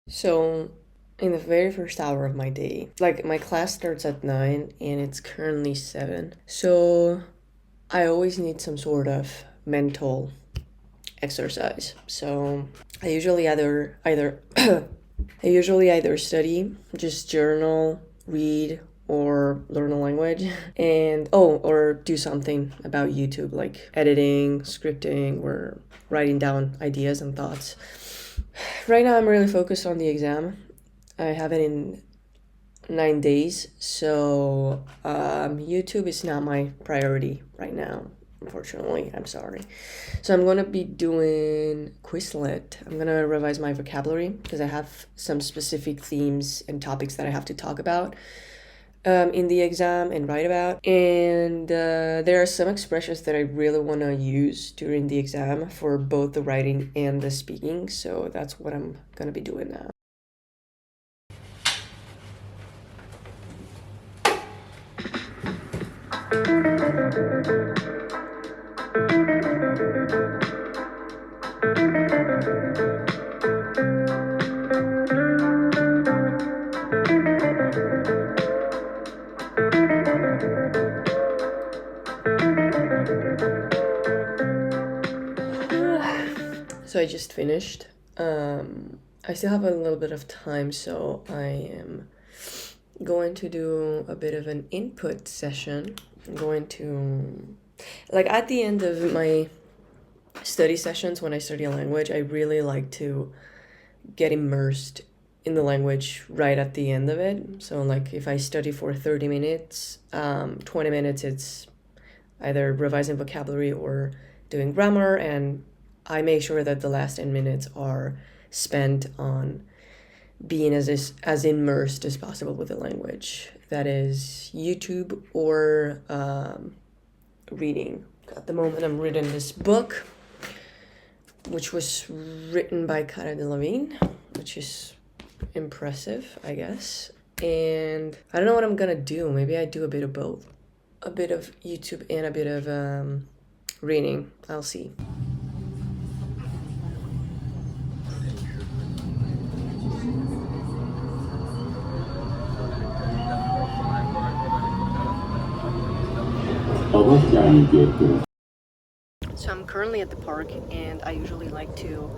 So, in the very first hour of my day, like my class starts at 9 and it's currently 7. So, I always need some sort of mental exercise. So, I usually either I usually either study, just journal, read, or learn a language, and or do something about YouTube, like editing, scripting, or writing down ideas and thoughts. Right now, I'm really focused on the exam. I have it in 9 days, so YouTube is not my priority right now. Unfortunately, I'm sorry. So I'm gonna be doing Quizlet. I'm gonna revise my vocabulary because I have some specific themes and topics that I have to talk about in the exam and write about. And there are some expressions that I really want to use during the exam for both the writing and the speaking. So that's what I'm gonna be doing now. So I just finished. I still have a little bit of time, so I am going to do a bit of an input session. I'm going to, like, at the end of my study sessions when I study a language, I really like to get immersed in the language right at the end of it. So, like, if I study for 30 minutes, 20 minutes it's either revising vocabulary or doing grammar, and I make sure that the last 10 minutes are spent on being as immersed as possible with the language. That is YouTube or reading. At the moment, I'm reading this book, which was written by Cara Delevingne, which is impressive, I guess. And I don't know what I'm gonna do. Maybe I do a bit of both. A bit of YouTube and a bit of reading. I'll see. So I'm currently at the park, and I usually like to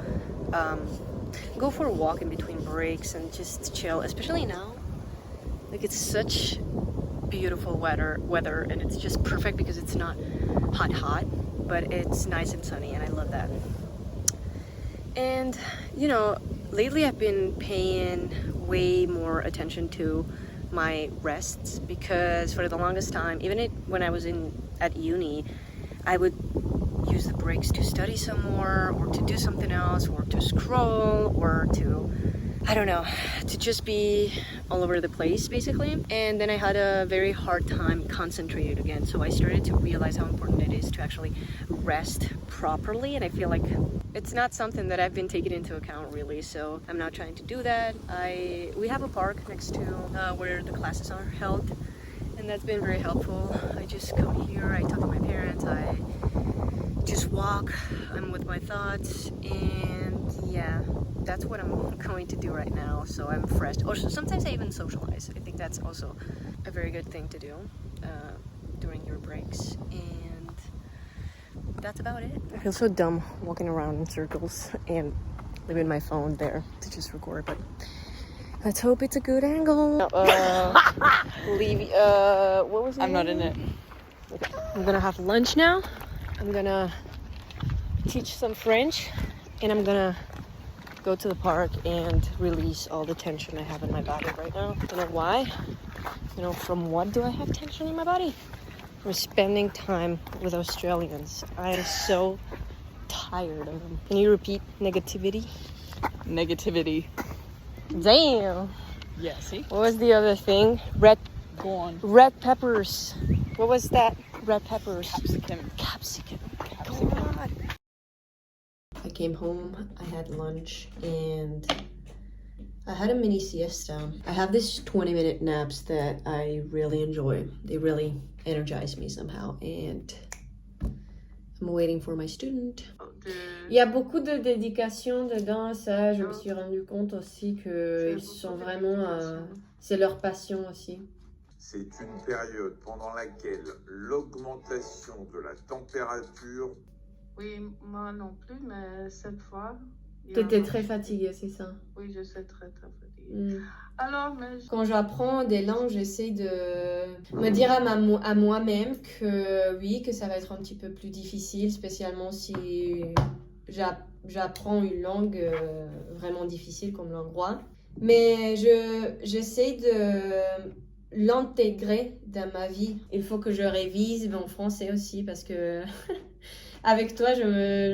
go for a walk in between breaks and just chill, especially now. Like, it's such beautiful weather, and it's just perfect because it's not hot, but it's nice and sunny, and I love that. And lately I've been paying way more attention to my rests, because for the longest time, even when I was at uni, I would use the breaks to study some more, or to do something else, or to scroll, or to, I don't know, to just be all over the place, basically. And then I had a very hard time concentrating again, so I started to realize how important it is to actually rest properly, and I feel like it's not something that I've been taking into account, really, so I'm now trying to do that. We have a park next to where the classes are held, and that's been very helpful. I just come here, I talk to my parents, I just walk, I'm with my thoughts, and yeah, that's what I'm going to do right now, so I'm fresh. Also, sometimes I even socialize. I think that's also a very good thing to do during your breaks, and that's about it. I feel so dumb walking around in circles and leaving my phone there to just record, but let's hope it's a good angle. What was it? I'm not in it. I'm gonna have lunch now. I'm gonna teach some French, and I'm gonna go to the park and release all the tension I have in my body right now. You know why? From what do I have tension in my body? From spending time with Australians. I am so tired of them. Can you repeat negativity? Negativity. Damn. Yeah, see? What was the other thing? Go on. Red peppers. What was that? Red peppers. Capsicum. God. I came home, I had lunch, and I had a mini siesta. I have these 20-minute naps that I really enjoy. They really energize me somehow, and I'm waiting for my student. de... Il y a beaucoup de dédication dedans, ça, je me Ah. suis rendu compte aussi C'est qu'ils beaucoup sont de vraiment... dédication. c'est leur passion aussi. C'est une période pendant laquelle l'augmentation de la température Oui, moi non plus, mais cette fois... il y T'étais a- très fatiguée, c'est ça? Oui, je suis très très fatiguée. Mm. Alors, mais... Quand j'apprends des langues, j'essaie de me dire à moi-même que oui, que ça va être un petit peu plus difficile, spécialement si j'apprends une langue vraiment difficile comme l'hongrois. Mais j'essaie de l'intégrer dans ma vie. Il faut que je révise mon français aussi parce que avec toi, je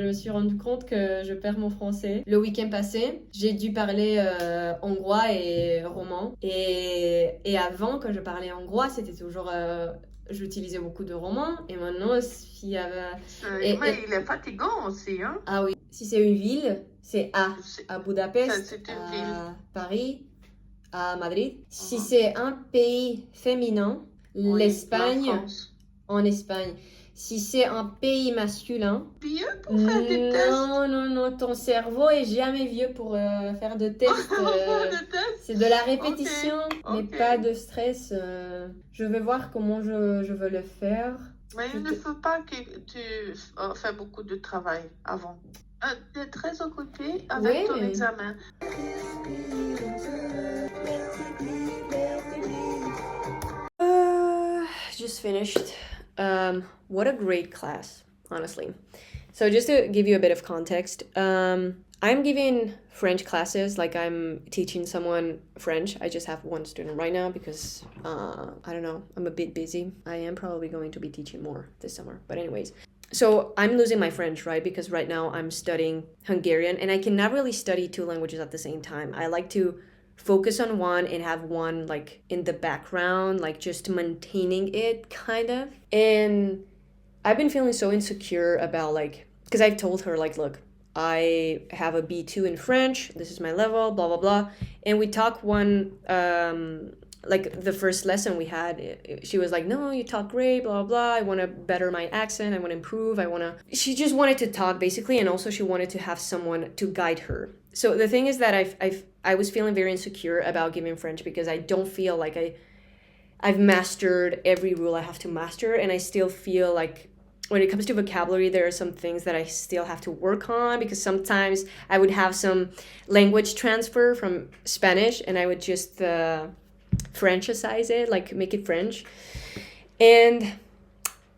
me suis rendu compte que je perds mon français. Le week-end passé, j'ai dû parler hongrois et roman. Et avant, quand je parlais hongrois, c'était toujours... j'utilisais beaucoup de romans. Et maintenant, s'il y avait... Mais il est fatigant aussi, hein? Ah oui, si c'est une ville, c'est à Budapest, C'est une à ville. Paris, à Madrid. Si c'est un pays féminin, Oui, l'Espagne, la France. en Espagne. Si c'est un pays masculin, Vieux pour faire des tests. non, ton cerveau est jamais vieux pour faire de tests. De tests. C'est de la répétition, mais ok. pas de stress. Je vais voir comment je veux le faire. Mais il ne faut pas que tu fais beaucoup de travail avant. Tu es très occupé avec Oui, ton mais- examen. Just finished. What a great class, honestly. So just to give you a bit of context, I'm giving French classes, like I'm teaching someone French. I just have one student right now because, I don't know, I'm a bit busy. I am probably going to be teaching more this summer. But anyways, so I'm losing my French, right? Because right now I'm studying Hungarian and I cannot really study two languages at the same time. I like to focus on one and have one like in the background, like just maintaining it kind of. And I've been feeling so insecure about like, because I've told her like, look, I have a B2 in French, this is my level, blah, blah, blah. And we talked one, like the first lesson we had, she was like, no, you talk great, blah, blah, blah. I want to better my accent. I want to improve. She just wanted to talk basically. And also she wanted to have someone to guide her. So the thing is that I was feeling very insecure about giving French because I don't feel like I've mastered every rule I have to master. And I still feel like when it comes to vocabulary, there are some things that I still have to work on because sometimes I would have some language transfer from Spanish and I would just Frenchicize it, like make it French. And,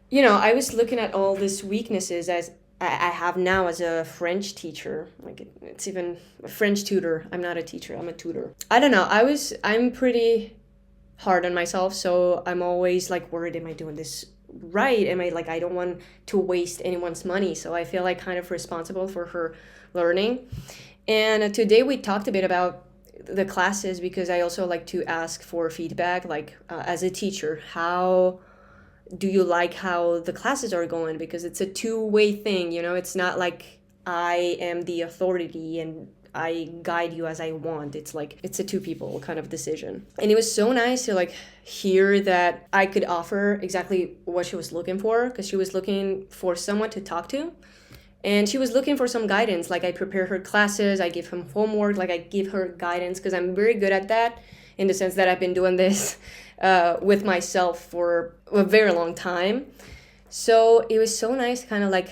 you know, I was looking at all these weaknesses as I have now as a French teacher. Like it's even a French tutor. I'm not a teacher, I'm a tutor. I don't know, I'm pretty hard on myself, so I'm always like worried, am I doing this right? Am I like, I don't want to waste anyone's money, so I feel like kind of responsible for her learning. And today we talked a bit about the classes because I also like to ask for feedback, like as a teacher, how do you like how the classes are going? Because it's a two-way thing, you know, it's not like I am the authority and I guide you as I want. It's like, it's a two people kind of decision. And it was so nice to like hear that I could offer exactly what she was looking for, because she was looking for someone to talk to. And she was looking for some guidance. Like I prepare her classes, I give him homework, like I give her guidance because I'm very good at that in the sense that I've been doing this with myself for a very long time. So it was so nice to kind of like,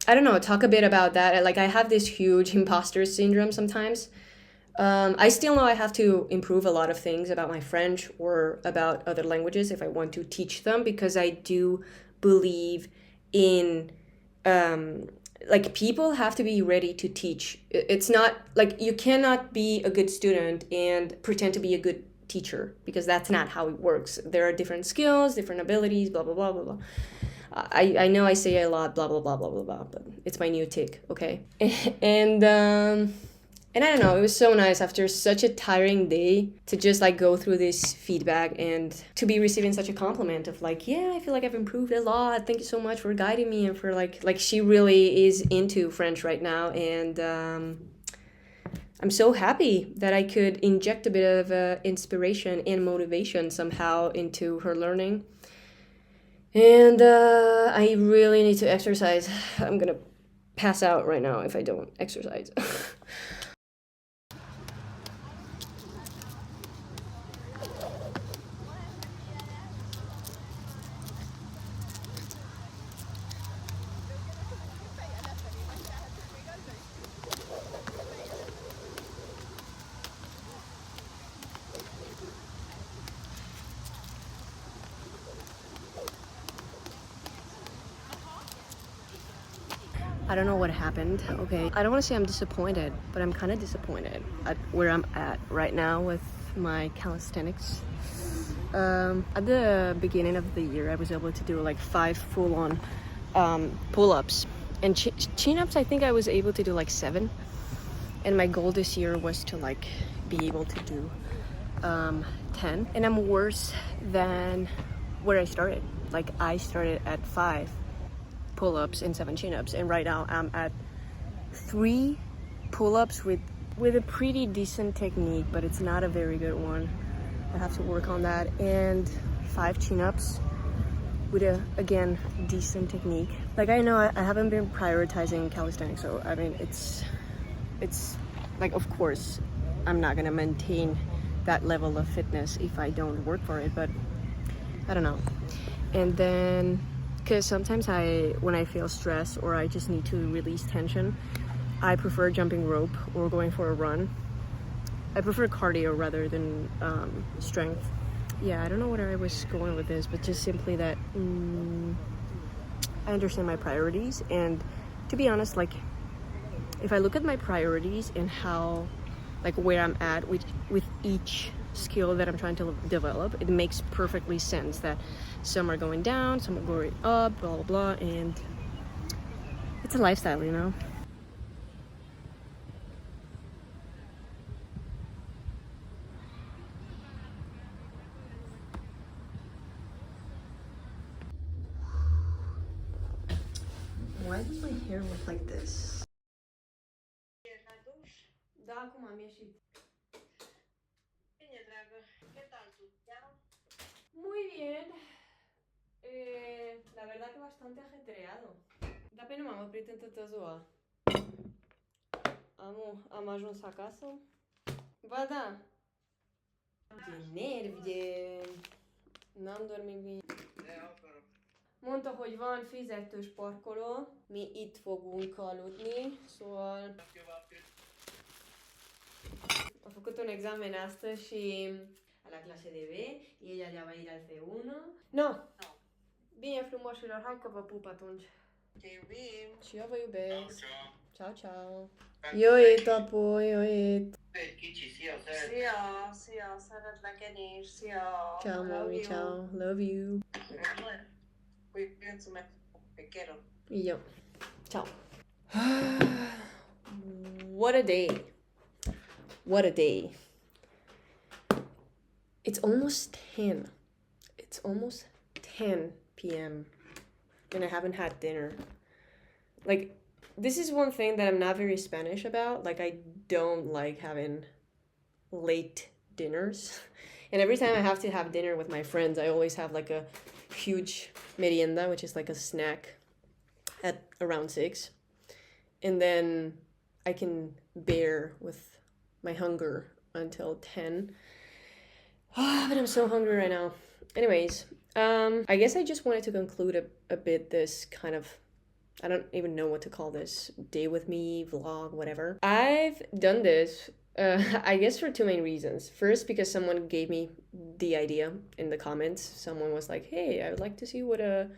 I don't know, talk a bit about that. Like I have this huge imposter syndrome sometimes. I still know I have to improve a lot of things about my French or about other languages if I want to teach them, because I do believe in like people have to be ready to teach. It's not like you cannot be a good student and pretend to be a good teacher, because that's not how it works. There are different skills, different abilities, blah, blah, blah, blah, blah. I know I say a lot, blah, blah, blah, blah, blah, blah, but it's my new tick, okay? And I don't know, it was so nice after such a tiring day to just like go through this feedback and to be receiving such a compliment of like, yeah, I feel like I've improved a lot. Thank you so much for guiding me, and for like she really is into French right now. And I'm so happy that I could inject a bit of inspiration and motivation somehow into her learning. And I really need to exercise. I'm gonna pass out right now if I don't exercise. I don't know what happened, okay? I don't want to say I'm disappointed, but I'm kind of disappointed at where I'm at right now with my calisthenics. At the beginning of the year, I was able to do like 5 full-on pull-ups. And chin-ups, I think I was able to do like 7. And my goal this year was to like be able to do 10. And I'm worse than where I started. Like I started at 5 pull-ups and 7 chin-ups, and right now I'm at 3 pull-ups with a pretty decent technique, but it's not a very good one. I have to work on that, and 5 chin-ups with a, again, decent technique. Like I know I haven't been prioritizing calisthenics, so I mean it's like, of course I'm not gonna maintain that level of fitness if I don't work for it, but I don't know. And then because sometimes when I feel stressed or I just need to release tension, I prefer jumping rope or going for a run. I prefer cardio rather than strength. Yeah, I don't know where I was going with this, but just simply that I understand my priorities. And to be honest, like if I look at my priorities and how, like where I'm at with each skill that I'm trying to develop, it makes perfectly sense that some are going down, some are going up, blah blah blah, and it's a lifestyle, you know. Why does my hair look like this? Da, acum am ieșit. Bine, dragă. ¿Qué tal tú? Muy bien. La verdad que bastante ajetreado. Dar pe nu m-am oprit în toată ziua. Am ajuns acasă. Ba da. De nervi, de... N-am dormit bine. Mondta, hogy van fizetős parkoló, mi itt fogunk aludni, szóval... A făcut un examen astăzi și a la clase de B, y ella ya va a ir al C1. No! Bine, frumoșilor, hai că vă pup atunci. Te iubim! Și eu vă iubesc! Ciao, ciao! Jöjjét, apu, jöjjét! Szia, szeretlek én is, szia! Ciao, mami, ciao, love you! Yo, ciao! What a day! What a day! It's almost 10. It's almost 10 p.m. and I haven't had dinner. Like, this is one thing that I'm not very Spanish about. Like, I don't like having late dinners. And every time I have to have dinner with my friends, I always have like a huge merienda, which is like a snack at around 6. And then I can bear with my hunger until 10. But I'm so hungry right now. Anyways, I guess I just wanted to conclude a bit this kind of, I don't even know what to call this, day with me, vlog, whatever. I've done this, I guess for 2 main reasons. First, because someone gave me the idea in the comments. Someone was like, hey, I would like to see what a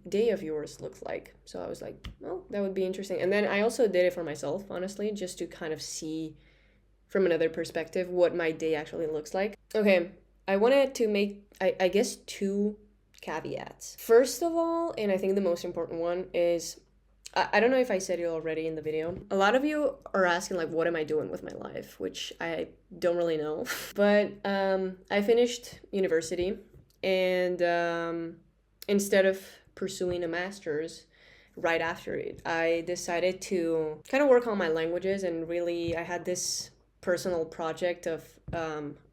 day of yours looks like. So I was like, oh, that would be interesting. And then I also did it for myself, honestly, just to kind of see from another perspective what my day actually looks like. Okay, I wanted to make, I guess, 2 caveats. First of all, and I think the most important one is, I don't know if I said it already in the video. A lot of you are asking like, what am I doing with my life? Which I don't really know. But I finished university, and instead of pursuing a master's right after it, I decided to kind of work on my languages, and really I had this personal project of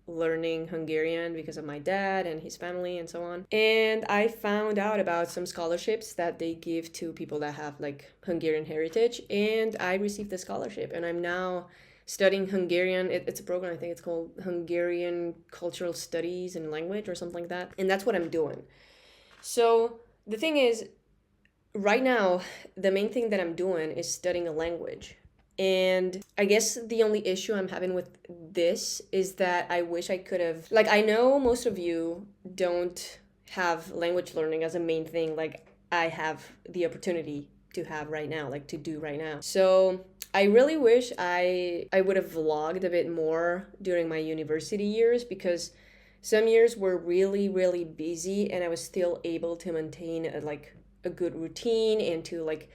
learning Hungarian because of my dad and his family and so on. And I found out about some scholarships that they give to people that have like Hungarian heritage, and I received the scholarship, and I'm now studying Hungarian. It's a program, I think it's called Hungarian Cultural Studies and Language or something like that. And that's what I'm doing. So the thing is, right now, the main thing that I'm doing is studying a language. And I guess the only issue I'm having with this is that I wish I could have, like, I know most of you don't have language learning as a main thing, like I have the opportunity to have right now, like to do right now. So I really wish I would have vlogged a bit more during my university years, because some years were really, really busy and I was still able to maintain a good routine and to like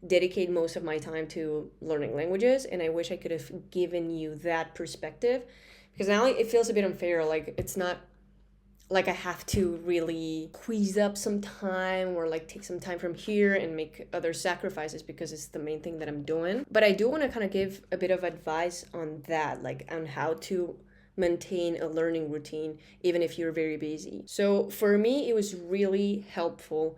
dedicate most of my time to learning languages. And I wish I could have given you that perspective, because now it feels a bit unfair. Like, it's not like I have to really squeeze up some time or like take some time from here and make other sacrifices because it's the main thing that I'm doing. But I do want to kind of give a bit of advice on that, like on how to maintain a learning routine even if you're very busy. So for me, it was really helpful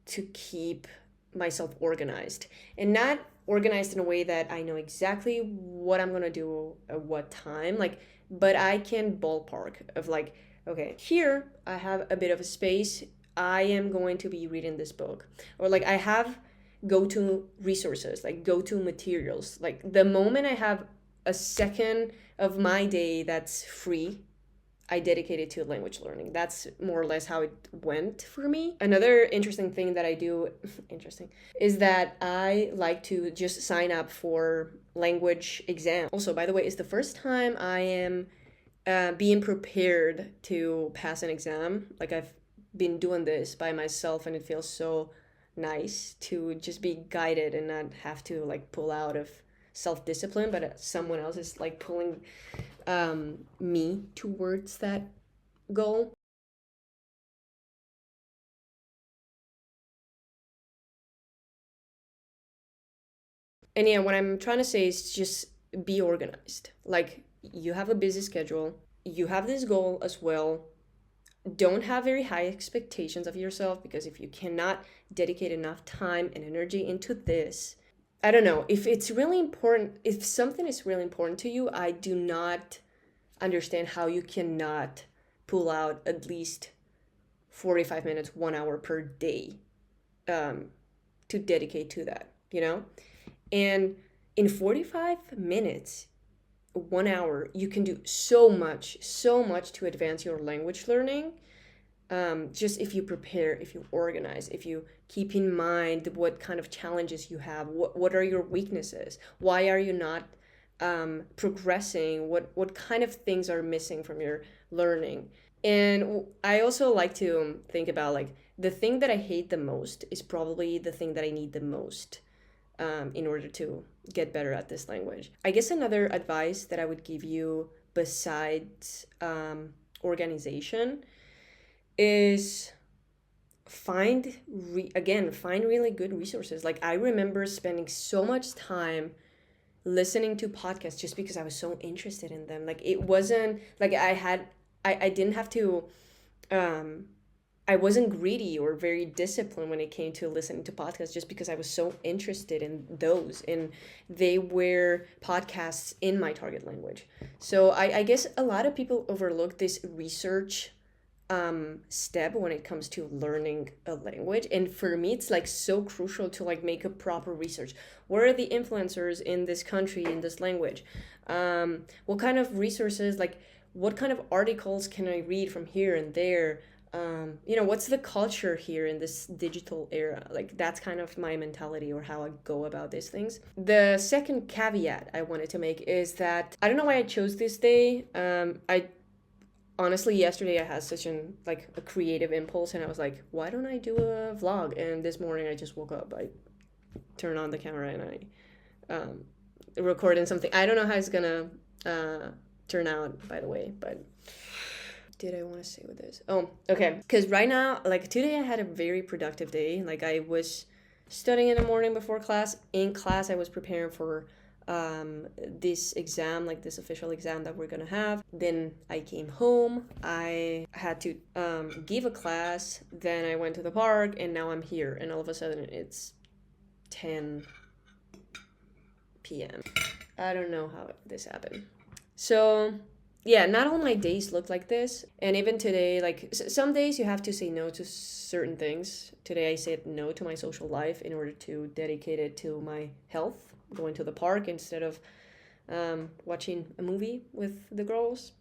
to keep myself organized, and not organized in a way that I know exactly what I'm gonna do at what time, like, but I can ballpark of like, okay, here I have a bit of a space, I am going to be reading this book, or like I have go-to resources, like go-to materials. Like the moment I have a second of my day that's free, I dedicated to language learning. That's more or less how it went for me. Another interesting thing that I do, is that I like to just sign up for language exams. Also, by the way, it's the first time I am being prepared to pass an exam. Like, I've been doing this by myself, and it feels so nice to just be guided and not have to like pull out of self-discipline, but someone else is like pulling me towards that goal. And yeah, what I'm trying to say is just be organized. Like, you have a busy schedule, you have this goal as well. Don't have very high expectations of yourself, because if you cannot dedicate enough time and energy into this, I don't know, if it's really important, if something is really important to you, I do not understand how you cannot pull out at least 45 minutes, 1 hour per day to dedicate to that, you know? And in 45 minutes, 1 hour, you can do so much to advance your language learning. Just if you prepare, if you organize, if you keep in mind what kind of challenges you have, what are your weaknesses, why are you not progressing, what kind of things are missing from your learning. And I also like to think about like the thing that I hate the most is probably the thing that I need the most in order to get better at this language. I guess another advice that I would give you besides organization is find really good resources. Like, I remember spending so much time listening to podcasts just because I was so interested in them. Like, it wasn't like I didn't have to I wasn't greedy or very disciplined when it came to listening to podcasts, just because I was so interested in those, and they were podcasts in my target language. So I guess a lot of people overlook this research step when it comes to learning a language, and for me it's like so crucial to like make a proper research. What are the influencers in this country, in this language? What kind of resources, like what kind of articles can I read from here and there? What's the culture here in this digital era? Like, that's kind of my mentality, or how I go about these things. The second caveat I wanted to make is that I don't know why I chose this day. Honestly, yesterday I had such a creative impulse, and I was like, why don't I do a vlog? And this morning I just woke up, I turned on the camera and I recorded something. I don't know how it's gonna turn out, by the way, but did I want to say with this? Oh, okay. Because right now, like today I had a very productive day. Like, I was studying in the morning before class. In class, I was preparing for this exam, like this official exam that we're gonna have. Then I came home, I had to give a class, then I went to the park, and now I'm here, and all of a sudden it's 10 p.m. I don't know how this happened. So yeah, not all my days look like this. And even today, like some days you have to say no to certain things. Today I said no to my social life in order to dedicate it to my health, going to the park instead of watching a movie with the girls.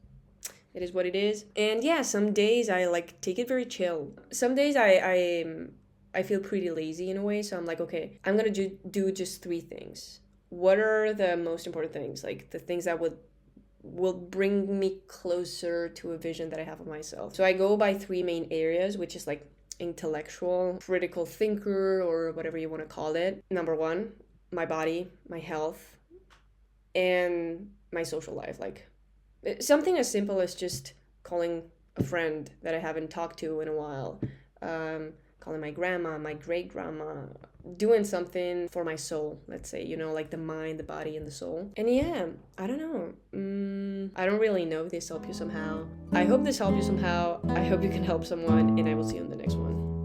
It is what it is. And yeah, some days I like take it very chill. Some days I feel pretty lazy in a way, so I'm like, okay, I'm gonna do just 3 things. What are the most important things? Like the things that will bring me closer to a vision that I have of myself. So I go by 3 main areas, which is like intellectual, critical thinker, or whatever you want to call it. Number 1, my body, my health, and my social life. Like something as simple as just calling a friend that I haven't talked to in a while, calling my grandma, my great grandma, doing something for my soul, let's say, you know, like the mind, the body, and the soul. And yeah, I don't know. I don't really know if this helped you somehow. I hope this helped you somehow. I hope you can help someone, and I will see you in the next one.